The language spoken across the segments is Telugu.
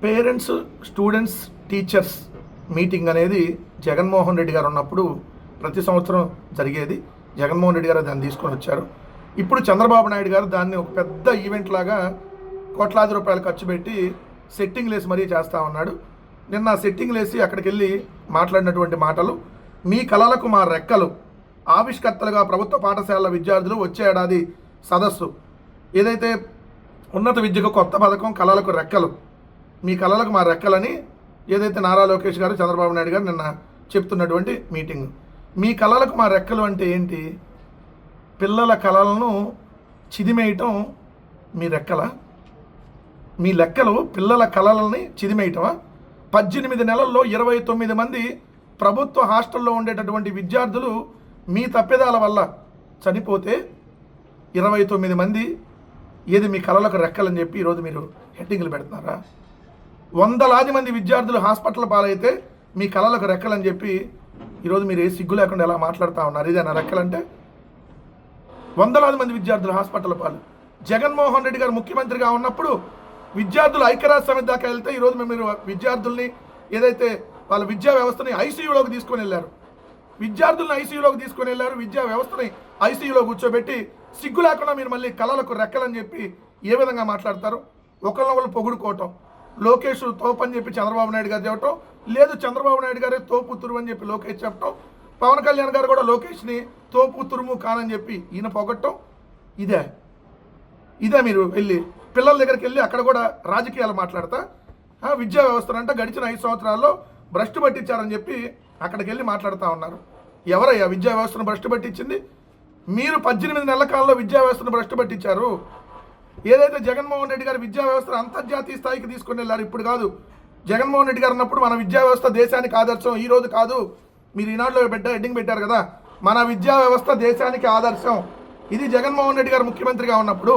పేరెంట్స్, స్టూడెంట్స్, టీచర్స్ మీటింగ్ అనేది జగన్మోహన్ రెడ్డి గారు ఉన్నప్పుడు ప్రతి సంవత్సరం జరిగేది. జగన్మోహన్ రెడ్డి గారు దాన్ని తీసుకొని వచ్చారు. ఇప్పుడు చంద్రబాబు నాయుడు గారు దాన్ని ఒక పెద్ద ఈవెంట్ లాగా కోట్లాది రూపాయలు ఖర్చు పెట్టి సెట్టింగ్ లేసి మరీ చేస్తూ ఉన్నాడు. నిన్న సెట్టింగ్ లేసి అక్కడికి వెళ్ళి మాట్లాడినటువంటి మాటలు, మీ కళలకు మా రెక్కలు, ఆవిష్కర్తలుగా ప్రభుత్వ పాఠశాలల విద్యార్థులు వచ్చే ఏడాది సదస్సు, ఏదైతే ఉన్నత విద్యకు కొత్త పథకం కళలకు రెక్కలు, మీ కళలకు మా రెక్కలని ఏదైతే నారా లోకేష్ గారు, చంద్రబాబు నాయుడు గారు నిన్న చెప్తున్నటువంటి మీటింగ్. మీ కళలకు మా రెక్కలు అంటే ఏంటి? పిల్లల కళలను చిదిమేయటం మీ రెక్కల? మీ లెక్కలు పిల్లల కళలని చిదిమేయటమా? 18 నెలల్లో 29 మంది ప్రభుత్వ హాస్టల్లో ఉండేటటువంటి విద్యార్థులు మీ తప్పిదాల వల్ల చనిపోతే 29 మంది ఏది మీ కళలకు రెక్కలని చెప్పి ఈరోజు మీరు హెడ్డింగ్లు పెడుతున్నారా? వందలాది మంది విద్యార్థులు హాస్పిటల్ పాలైతే మీ కళలకు రెక్కలని చెప్పి ఈరోజు మీరు ఏ సిగ్గు లేకుండా ఎలా మాట్లాడుతూ ఉన్నారు? ఇదేనా రెక్కలంటే? వందలాది మంది విద్యార్థులు హాస్పిటల్ పాలు. జగన్మోహన్ రెడ్డి గారు ముఖ్యమంత్రిగా ఉన్నప్పుడు విద్యార్థులు ఐక్యరాజ్య సమితి దాకా వెళ్తే ఈరోజు మీరు విద్యార్థుల్ని ఏదైతే వాళ్ళ విద్యా వ్యవస్థని ఐసీయూలోకి తీసుకొని వెళ్ళారు, విద్యార్థులను ఐసీయూలోకి తీసుకొని వెళ్ళారు, విద్యా వ్యవస్థని ఐసీయూలో కూర్చోబెట్టి సిగ్గు లేకుండా మీరు మళ్ళీ కళలకు రెక్కలని చెప్పి ఏ విధంగా మాట్లాడతారు? ఒకరినొకరు పొగుడుకోవటం, లోకేష్ తోపని చెప్పి చంద్రబాబు నాయుడు గారు చెప్పటం, లేదు చంద్రబాబు నాయుడు గారే తోపుతురు అని చెప్పి లోకేష్ చెప్పటం, పవన్ కళ్యాణ్ గారు కూడా లోకేష్ని తోపుతురుము కానని చెప్పి ఈయన పొగట్టం. ఇదే మీరు వెళ్ళి పిల్లల దగ్గరికి వెళ్ళి అక్కడ కూడా రాజకీయాలు మాట్లాడతా విద్యా వ్యవస్థనంటే గడిచిన 5 సంవత్సరాల్లో భ్రష్టు పట్టించారని చెప్పి అక్కడికి వెళ్ళి మాట్లాడుతూ ఉన్నారు. ఎవరయ్యా విద్యా వ్యవస్థను భ్రష్టు పట్టించింది? మీరు 18 నెలల కాలంలో విద్యా వ్యవస్థను భ్రష్టు పట్టించారు. ఏదైతే జగన్మోహన్ రెడ్డి గారు విద్యా వ్యవస్థను అంతర్జాతీయ స్థాయికి తీసుకొని వెళ్ళారు. ఇప్పుడు కాదు, జగన్మోహన్ రెడ్డి గారు ఉన్నప్పుడు మన విద్యా వ్యవస్థ దేశానికి ఆదర్శం. ఈ రోజు కాదు, మీరు ఈనాడులో హెడ్డింగ్ పెట్టారు కదా, మన విద్యా వ్యవస్థ దేశానికి ఆదర్శం. ఇది జగన్మోహన్ రెడ్డి గారు ముఖ్యమంత్రిగా ఉన్నప్పుడు.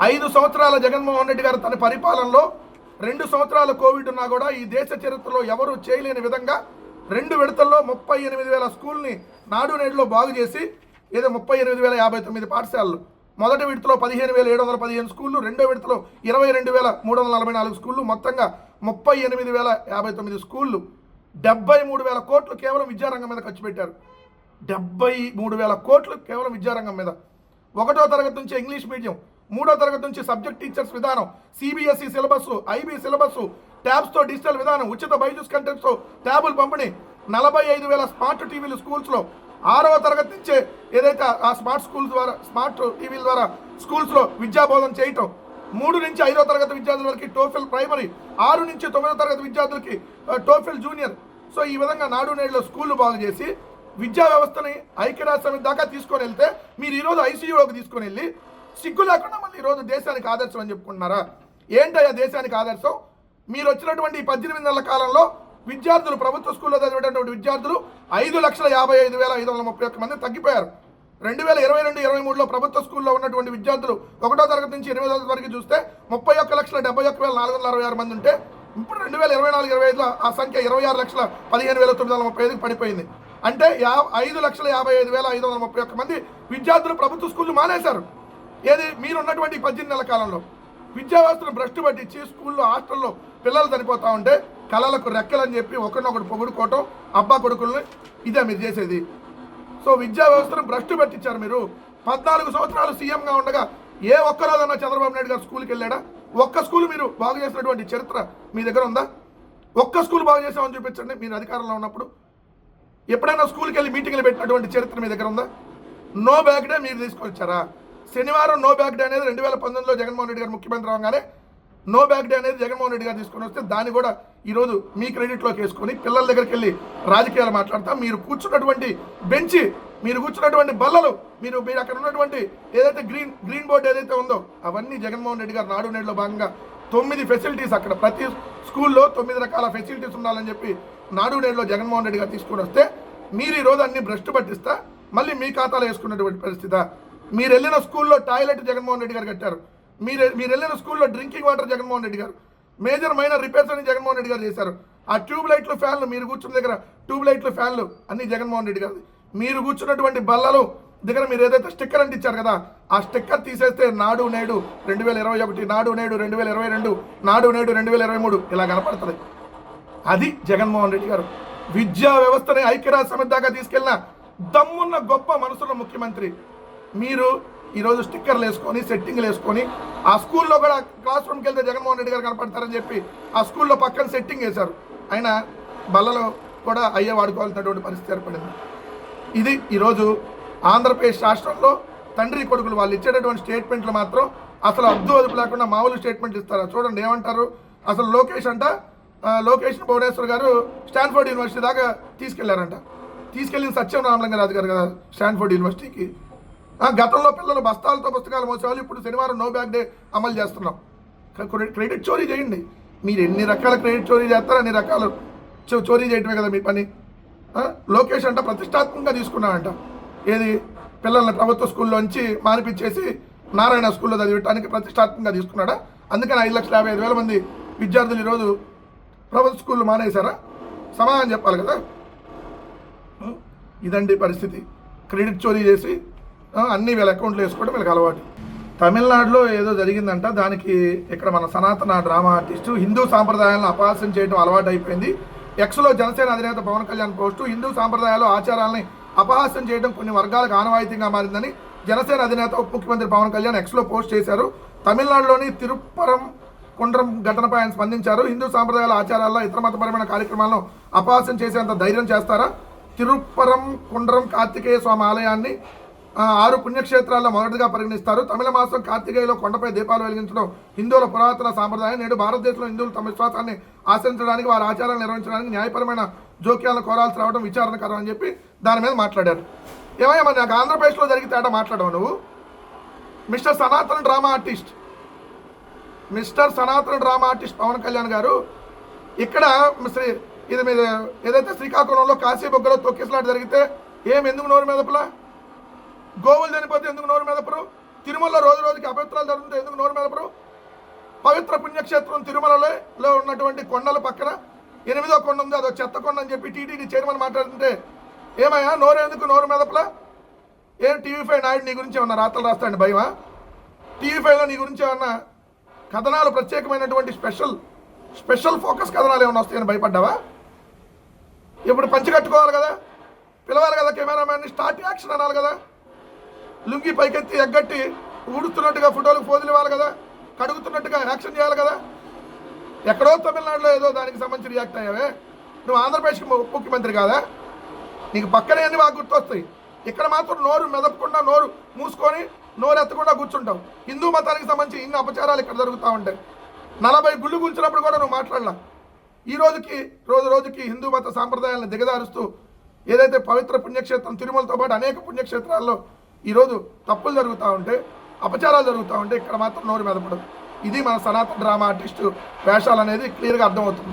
5 సంవత్సరాల జగన్మోహన్ రెడ్డి గారు తన పరిపాలనలో 2 సంవత్సరాల కోవిడ్ ఉన్నా కూడా ఈ దేశ చరిత్రలో ఎవరు చేయలేని విధంగా 2 విడతల్లో 38,000 స్కూల్ని నాడు నేడులో బాగు చేసి, ఏదో 38,059 పాఠశాలలు, మొదటి విడతలో 15,715 స్కూళ్ళు, రెండో విడతలో 22,344 స్కూళ్ళు, మొత్తంగా 38,059 స్కూళ్ళు, 73,000 కోట్లు కేవలం విద్యారంగం మీద ఖర్చు పెట్టారు. 73,000 కోట్లు కేవలం విద్యారంగం మీద. 1వ తరగతి నుంచి ఇంగ్లీష్ మీడియం, 3వ తరగతి నుంచి సబ్జెక్ట్ టీచర్స్ విధానం, సిబిఎస్ఈ సిలబస్, ఐబీ సిలబస్, ట్యాబ్స్తో డిజిటల్ విధానం, ఉచిత బైజూస్ కంటెంట్స్తో ట్యాబులు పంపిణీ, 45,000 స్మార్ట్ టీవీలు స్కూల్స్లో, 6వ తరగతి నుంచే ఏదైతే ఆ స్మార్ట్ టీవీల ద్వారా స్కూల్స్లో విద్యాబోధన చేయటం, 3 నుంచి 5వ తరగతి విద్యార్థుల వరకు టోఫెల్ ప్రైమరీ, 6 నుంచి 9వ తరగతి విద్యార్థులకి టోఫెల్ జూనియర్. సో ఈ విధంగా నాడు నేడులో స్కూళ్ళు బాగు చేసి విద్యా వ్యవస్థని ఐక్యరాజ్య సమితి దాకా తీసుకొని వెళ్తే మీరు ఈరోజు ఐసీయూలోకి తీసుకొని వెళ్ళి సిగ్గు లేకుండా మళ్ళీ ఈరోజు దేశానికి ఆదర్శం అని చెప్పుకుంటున్నారా? ఏంటయ్యా దేశానికి ఆదర్శం? మీరు వచ్చినటువంటి 18 నెలల కాలంలో విద్యార్థులు, ప్రభుత్వ స్కూల్లో చదివేటటువంటి విద్యార్థులు 5,55,531 మంది తగ్గిపోయారు. 2022-23లో ప్రభుత్వ స్కూల్లో ఉన్నటువంటి విద్యార్థులు 1వ తరగతి నుంచి 8వ తరగతి వరకు చూస్తే 31,71,466 మంది ఉంటే, ఇప్పుడు 2024-25లో ఆ సంఖ్య 26,15,935కి పడిపోయింది. అంటే 5,55,531 మంది విద్యార్థులు ప్రభుత్వ స్కూళ్ళు మానేశారు. ఏది మీరున్నటువంటి 18 నెలల కాలంలో విద్యా వ్యవస్థను భ్రష్టు పట్టించి స్కూల్లో, హాస్టల్లో పిల్లలు చనిపోతూ ఉంటే కళలకు రెక్కలని చెప్పి ఒకరినొకటి పొగుడుకోవటం, అబ్బా కొడుకుల్ని, ఇదే మీరు చేసేది. సో విద్యా వ్యవస్థను భ్రష్టు పట్టించారు మీరు. 14 సంవత్సరాలు సీఎంగా ఉండగా ఏ ఒక్కరోజన్నా చంద్రబాబు నాయుడు గారు స్కూల్కి వెళ్ళాడా? ఒక్క స్కూల్ మీరు బాగు చేసినటువంటి చరిత్ర మీ దగ్గర ఉందా? ఒక్క స్కూల్ బాగు చేసామని చూపించండి. మీరు అధికారంలో ఉన్నప్పుడు ఎప్పుడైనా స్కూల్కి వెళ్ళి మీటింగ్లు పెట్టినటువంటి చరిత్ర మీ దగ్గర ఉందా? నో బ్యాక్ డే మీరు తీసుకొచ్చారా? శనివారం నో బ్యాక్ డే అనేది 2019లో జగన్మోహన్ రెడ్డి గారు ముఖ్యమంత్రి అవగానే నో బ్యాక్ డే అనేది జగన్మోహన్ రెడ్డి గారు తీసుకొని వస్తే దాన్ని కూడా ఈరోజు మీ క్రెడిట్లోకి వేసుకొని పిల్లల దగ్గరికి వెళ్ళి రాజకీయాలు మాట్లాడతా, మీరు కూర్చున్నటువంటి బెంచి, మీరు కూర్చున్నటువంటి బల్లలు, మీరు అక్కడ ఉన్నటువంటి ఏదైతే గ్రీన్ బోర్డు ఏదైతే ఉందో అవన్నీ జగన్మోహన్ రెడ్డి గారు నాడు నేడులో భాగంగా 9 ఫెసిలిటీస్, అక్కడ ప్రతి స్కూల్లో 9 రకాల ఫెసిలిటీస్ ఉండాలని చెప్పి నాడు నేడులో జగన్మోహన్ రెడ్డి గారు తీసుకొని వస్తే మీరు ఈరోజు అన్ని భ్రష్టు పట్టిస్తా మళ్ళీ మీ ఖాతాలో వేసుకున్నటువంటి పరిస్థితి. మీరు వెళ్ళిన స్కూల్లో టాయిలెట్ జగన్మోహన్ రెడ్డి గారు కట్టారు. మీరు వెళ్ళిన స్కూల్లో డ్రింకింగ్ వాటర్ జగన్మోహన్ రెడ్డి గారు, మేజర్ మైనర్ రిపేర్స్ అని జగన్మోహన్ రెడ్డి గారు చేశారు. ఆ ట్యూబ్ లైట్లు, ఫ్యాన్లు, మీరు కూర్చున్న దగ్గర ట్యూబ్ లైట్లు, ఫ్యాన్లు అన్ని జగన్మోహన్ రెడ్డి గారు. మీరు కూర్చున్నటువంటి బల్లలు దగ్గర మీరు ఏదైతే స్టిక్కర్ అంటే ఇచ్చారు కదా, ఆ స్టిక్కర్ తీసేస్తే నాడు నేడు 2021, నాడు నేడు 2022, నాడు నేడు 2023 ఇలా కనపడుతుంది. అది జగన్మోహన్ రెడ్డి గారు విద్యా వ్యవస్థని ఐక్యరాజ్య సమితి దాకా తీసుకెళ్ళిన దమ్మున్న గొప్ప మనసున్న ముఖ్యమంత్రి. మీరు ఈరోజు స్టిక్కర్లు వేసుకొని సెట్టింగ్లు వేసుకొని ఆ స్కూల్లో కూడా క్లాస్ రూమ్కి వెళ్తే జగన్మోహన్ రెడ్డి గారు కనపడతారని చెప్పి ఆ స్కూల్లో పక్కన సెట్టింగ్ వేశారు. అయినా బల్లలో కూడా అయ్యే వాడుకోవాల్సినటువంటి పరిస్థితి ఏర్పడింది. ఇది ఈరోజు ఆంధ్రప్రదేశ్ రాష్ట్రంలో తండ్రి కొడుకులు వాళ్ళు ఇచ్చేటటువంటి స్టేట్మెంట్లు మాత్రం అసలు అద్దు అదుపు లేకుండా మామూలు స్టేట్మెంట్లు ఇస్తారు. చూడండి ఏమంటారు. అసలు లోకేష్ భువనేశ్వర్ గారు స్టాన్ఫోర్డ్ యూనివర్సిటీ దాకా తీసుకెళ్లారంట. తీసుకెళ్ళిన సత్యం రామలింగరాజు గారు కదా స్టాన్ఫోర్డ్ యూనివర్సిటీకి. గతంలో పిల్లలు బస్తాలతో పుస్తకాలు మోసేవాళ్ళు, ఇప్పుడు శనివారం నో బ్యాగ్ డే అమలు చేస్తున్నాం. క్రెడిట్ చోరీ చేయండి. మీరు ఎన్ని రకాల క్రెడిట్ చోరీ చేస్తారో అన్ని రకాలు చోరీ చేయటమే కదా మీ పని. లోకేష్ అంట ప్రతిష్టాత్మకంగా తీసుకున్నాడంట. ఏది పిల్లల్ని ప్రభుత్వ స్కూల్లోంచి మానిపించేసి నారాయణ స్కూల్లో చదివటానికి ప్రతిష్టాత్మకంగా తీసుకున్నాడా? అందుకని 5,55,000 మంది విద్యార్థులు ఈరోజు ప్రభుత్వ స్కూళ్ళు మానేశారా? సమాధానం చెప్పాలి కదా. ఇదండి పరిస్థితి. క్రెడిట్ చోరీ చేసి అన్నీ వీళ్ళ అకౌంట్లో వేసుకోవడం వీళ్ళకి అలవాటు. తమిళనాడులో ఏదో జరిగిందంట. దానికి ఇక్కడ మన సనాతన డ్రామా ఆర్టిస్టు హిందూ సాంప్రదాయాలను అపహాస్యం చేయడం అలవాటు అయిపోయింది. ఎక్స్లో జనసేన అధినేత పవన్ కళ్యాణ్ పోస్టు హిందూ సాంప్రదాయాలు ఆచారాలని అపహాస్యం చేయడం కొన్ని వర్గాలకు ఆనవాయితీగా మారిందని జనసేన అధినేత ఉప ముఖ్యమంత్రి పవన్ కళ్యాణ్ ఎక్స్లో పోస్ట్ చేశారు. తమిళనాడులోని తిరుప్పరం కుండ్రం ఘటనపై ఆయన స్పందించారు. హిందూ సాంప్రదాయాల ఆచారాల్లో ఇతర మతపరమైన కార్యక్రమాలను అపహాస్యం చేసేంత ధైర్యం చేస్తారా? తిరుప్పరం కుండ్రం కార్తికేయ స్వామి ఆలయాన్ని 6 పుణ్యక్షేత్రాల్లో మొదటిగా పరిగణిస్తారు. తమిళ మాసం కార్తికేయలో కొండపై దీపాలు వెలిగించడం హిందువుల పురాతన సాంప్రదాయం. నేడు భారతదేశంలో హిందువులు తమ విశ్వాసాన్ని ఆచరించడానికి, వారి ఆచారాలు నిర్వహించడానికి న్యాయపరమైన జోక్యాలను కోరాల్సి రావడం విచారణకరం అని చెప్పి దాని మీద మాట్లాడారు. ఏమయ్యా మరి నాకు ఆంధ్రప్రదేశ్లో జరిగితే ఆట మాట్లాడవు నువ్వు? మిస్టర్ సనాతన డ్రామా ఆర్టిస్ట్ పవన్ కళ్యాణ్ గారు ఇక్కడ ఇది మీరు ఏదైతే శ్రీకాకుళంలో కాశీ బొగ్గలో తొక్కిసలాట జరిగితే ఎందుకు నోరు మెదపలా? గోవులు చనిపోతే ఎందుకు నోరు మెదపరు? తిరుమలలో రోజు రోజుకి అపవిత్రాలు జరుగుతుంటే ఎందుకు నోరు మెదపరు? పవిత్ర పుణ్యక్షేత్రం తిరుమలలో ఉన్నటువంటి కొండల పక్కన 8వ కొండ ఉంది, అదో చెత్త కొండ అని చెప్పి టీటీడీ చైర్మన్ మాట్లాడుతుంటే ఏమయ్యా నోరు మెదపలా? టీవీ5 నాయుడు నీ గురించి ఏమన్నా రాతలు రాస్తాండి భయమా? టీవీ5లో నీ గురించి ఏమన్నా కథనాలు ప్రత్యేకమైనటువంటి స్పెషల్ ఫోకస్ కథనాలు ఏమైనా వస్తాయని భయపడ్డావా? ఇప్పుడు పంచి కట్టుకోవాలి కదా, పిలవాలి కదా, కెమెరామ్యాన్ని స్టార్ట్ యాక్షన్ అనాలి కదా, లుంగి పైకెత్తి ఎగ్గట్టి ఊడుతున్నట్టుగా ఫోటోలకు పోజులు ఇవ్వాలి కదా, కడుగుతున్నట్టుగా యాక్షన్ చేయాలి కదా. ఎక్కడో తమిళనాడులో ఏదో దానికి సంబంధించి రియాక్ట్ అయ్యావే. నువ్వు ఆంధ్రప్రదేశ్కి ముఖ్యమంత్రి కాదా? నీకు పక్కనే అన్ని బాగా గుర్తొస్తాయి. ఇక్కడ మాత్రం నోరు మెదపకుండా నోరు మూసుకొని నోరు ఎత్తకుండా కూర్చుంటావు. హిందూ మతానికి సంబంధించి ఇన్ని అపచారాలు ఇక్కడ జరుగుతూ ఉంటాయి. 40 గుళ్ళు కూల్చినప్పుడు కూడా నువ్వు మాట్లాడలా. ఈ రోజుకి హిందూ మత సాంప్రదాయాలను దిగదారుస్తూ ఏదైతే పవిత్ర పుణ్యక్షేత్రం తిరుమలతో పాటు అనేక పుణ్యక్షేత్రాల్లో ఈరోజు తప్పులు జరుగుతూ ఉంటే, అపచారాలు జరుగుతూ ఉంటే ఇక్కడ మాత్రం నోరు మెదపడం. ఇది మన సనాతన డ్రామా ఆర్టిస్టు వేషాలు అనేది క్లియర్గా అర్థమవుతుంది.